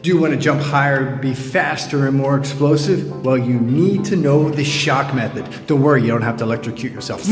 Do you want to jump higher, be faster and more explosive? Well, you need to know the shock method. Don't worry, you don't have to electrocute yourself.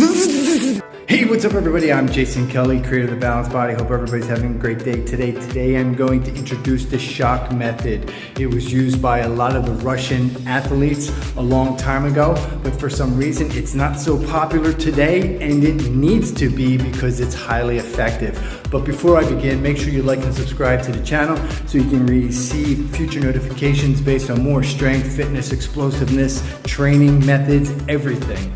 Hey, what's up everybody? I'm Jason Kelly, creator of The Balanced Body. Hope everybody's having a great day today. Today I'm going to introduce the shock method. It was used by a lot of the Russian athletes a long time ago, but for some reason it's not so popular today, and it needs to be because it's highly effective. But before I begin, make sure you like and subscribe to the channel so you can receive future notifications based on more strength, fitness, explosiveness, training methods, everything.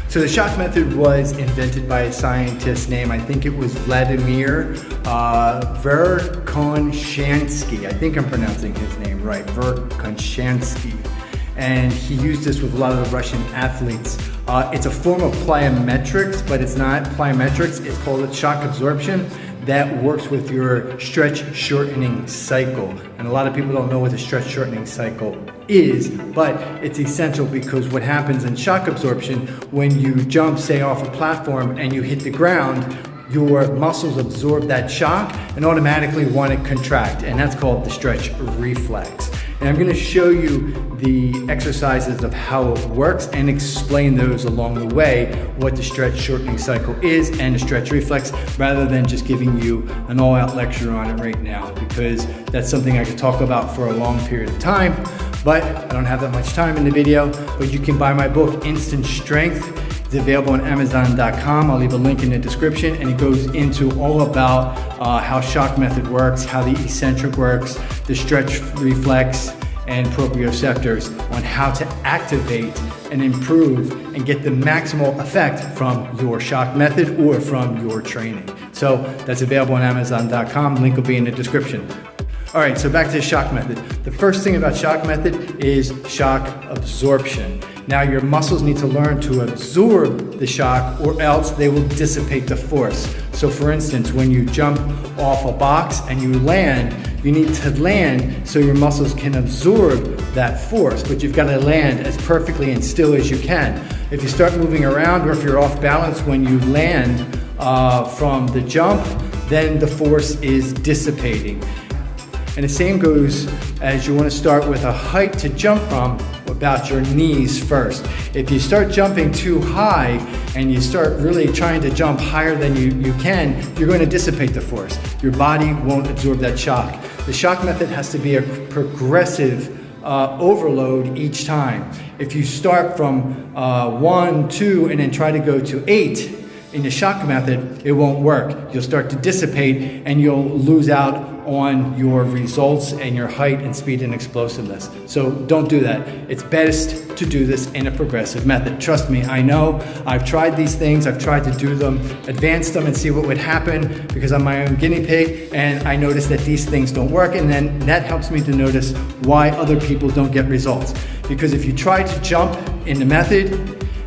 So the shock method was invented by a scientist named, I think it was Vladimir Verkhonshansky. I think I'm pronouncing his name right, Verkhonshansky. And he used this with a lot of the Russian athletes. It's a form of plyometrics, but it's not plyometrics. It's called shock absorption. That works with your stretch shortening cycle. And a lot of people don't know what the stretch shortening cycle is, but it's essential because what happens in shock absorption, when you jump, say, off a platform and you hit the ground, your muscles absorb that shock and automatically want to contract, and that's called the stretch reflex. And I'm going to show you the exercises of how it works and explain those along the way, what the stretch shortening cycle is and the stretch reflex, rather than just giving you an all-out lecture on it right now, because that's something I could talk about for a long period of time, but I don't have that much time in the video. But you can buy my book, Instant Strength. It's available on Amazon.com. I'll leave a link in the description, and it goes into all about how shock method works, how the eccentric works, the stretch reflex, and proprioceptors, on how to activate and improve and get the maximal effect from your shock method or from your training. So that's available on Amazon.com. Link will be in the description. All right, so back to the shock method. The first thing about shock method is shock absorption. Now your muscles need to learn to absorb the shock, or else they will dissipate the force. So for instance, when you jump off a box and you land, you need to land so your muscles can absorb that force, but you've got to land as perfectly and still as you can. If you start moving around, or if you're off balance when you land from the jump, then the force is dissipating. And the same goes as you want to start with a height to jump from, about your knees first. If you start jumping too high and you start really trying to jump higher than you can, you're going to dissipate the force. Your body won't absorb that shock. The shock method has to be a progressive overload each time. If you start from 1, 2, and then try to go to 8, in the shock method, it won't work. You'll start to dissipate and you'll lose out on your results and your height and speed and explosiveness. So don't do that. It's best to do this in a progressive method. Trust me, I know. I've tried these things. I've tried to do them, advance them, and see what would happen, because I'm my own guinea pig, and I noticed that these things don't work, and then that helps me to notice why other people don't get results. Because if you try to jump in the method,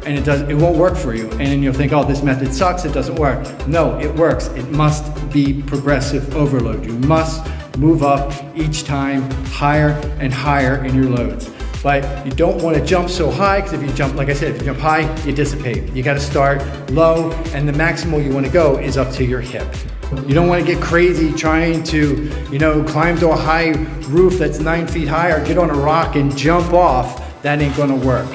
and it won't work for you, and then you'll think, oh, this method sucks, it doesn't work. No, it works. It must be progressive overload. You must move up each time higher and higher in your loads. But you don't want to jump so high, because if you jump, like I said, if you jump high, you dissipate. You got to start low, and the maximal you want to go is up to your hip. You don't want to get crazy trying to, climb to a high roof that's 9 feet high, or get on a rock and jump off. That ain't going to work.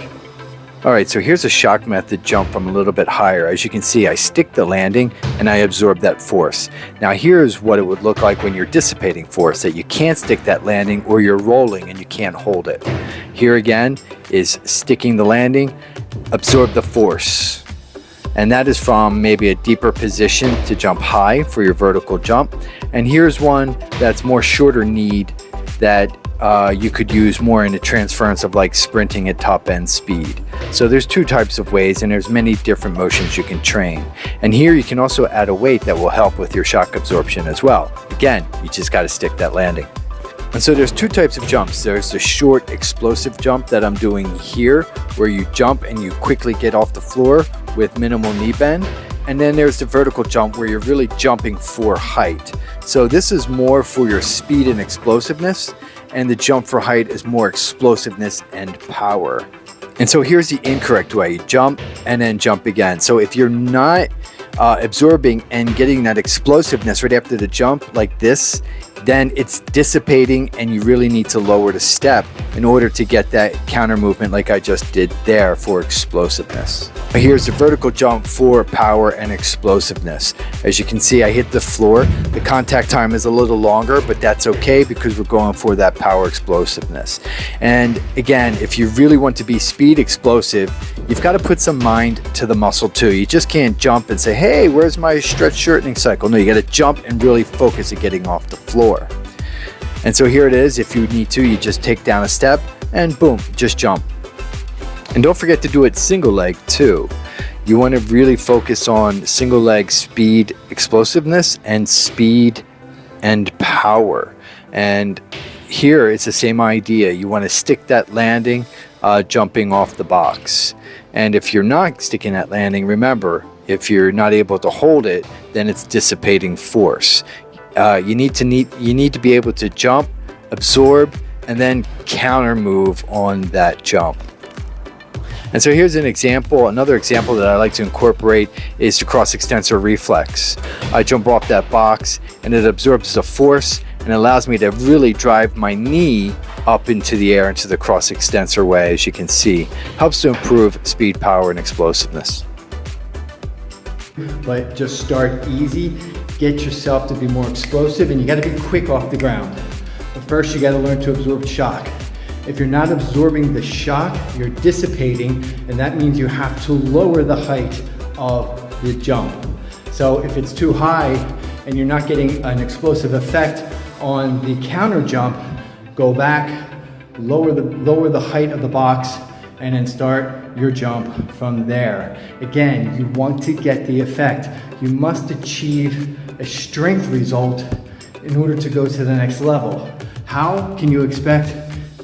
All right, so here's a shock method jump from a little bit higher. As you can see, I stick the landing and I absorb that force. Now here's what it would look like when you're dissipating force, that you can't stick that landing, or you're rolling and you can't hold it. Here again is sticking the landing, absorb the force. And that is from maybe a deeper position to jump high for your vertical jump. And here's one that's more shorter need, that you could use more in a transference of like sprinting at top end speed. So there's two types of ways, and there's many different motions you can train. And here you can also add a weight that will help with your shock absorption as well. Again, you just got to stick that landing. And so there's two types of jumps. There's the short explosive jump that I'm doing here, where you jump and you quickly get off the floor with minimal knee bend. And then there's the vertical jump, where you're really jumping for height. So this is more for your speed and explosiveness, and the jump for height is more explosiveness and power. And so here's the incorrect way. You jump and then jump again. So if you're not absorbing and getting that explosiveness right after the jump like this, then it's dissipating and you really need to lower the step in order to get that counter movement like I just did there for explosiveness. Here's the vertical jump for power and explosiveness. As you can see, I hit the floor. The contact time is a little longer, but that's okay because we're going for that power explosiveness. And again, if you really want to be speed explosive, you've got to put some mind to the muscle too. You just can't jump and say, hey, where's my stretch shortening cycle? No, you got to jump and really focus at getting off the floor. And so here it is. If you need to, you just take down a step and boom, just jump. And don't forget to do it single leg too. You want to really focus on single leg speed explosiveness and speed and power. And here it's the same idea. You want to stick that landing jumping off the box. And if you're not sticking that landing, remember, if you're not able to hold it, then it's dissipating force. You need to be able to jump, absorb, and then counter move on that jump. And so here's an example. Another example that I like to incorporate is the cross extensor reflex. I jump off that box and it absorbs the force and allows me to really drive my knee up into the air into the cross extensor way, as you can see. Helps to improve speed, power, and explosiveness. But just start easy, get yourself to be more explosive, and you got to be quick off the ground. But first you got to learn to absorb shock. If you're not absorbing the shock, you're dissipating, and that means you have to lower the height of the jump. So if it's too high and you're not getting an explosive effect on the counter jump, go back, lower the height of the box, and then start your jump from there. Again, you want to get the effect. You must achieve a strength result in order to go to the next level. How can you expect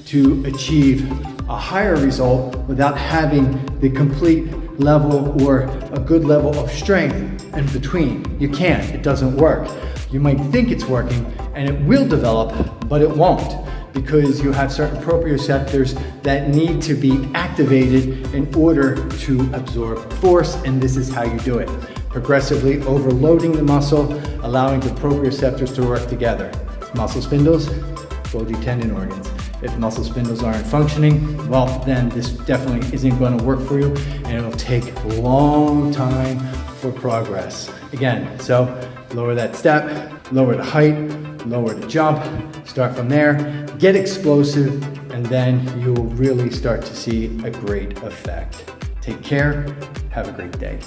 to achieve a higher result without having the complete level or a good level of strength in between? You can't, it doesn't work. You might think it's working and it will develop, but it won't, because you have certain proprioceptors that need to be activated in order to absorb force, and this is how you do it. Progressively overloading the muscle, allowing the proprioceptors to work together. Muscle spindles, Golgi tendon organs. If muscle spindles aren't functioning, well, then this definitely isn't going to work for you, and it'll take a long time for progress. Again, so lower that step, lower the height, lower the jump, start from there, get explosive, and then you will really start to see a great effect. Take care, have a great day.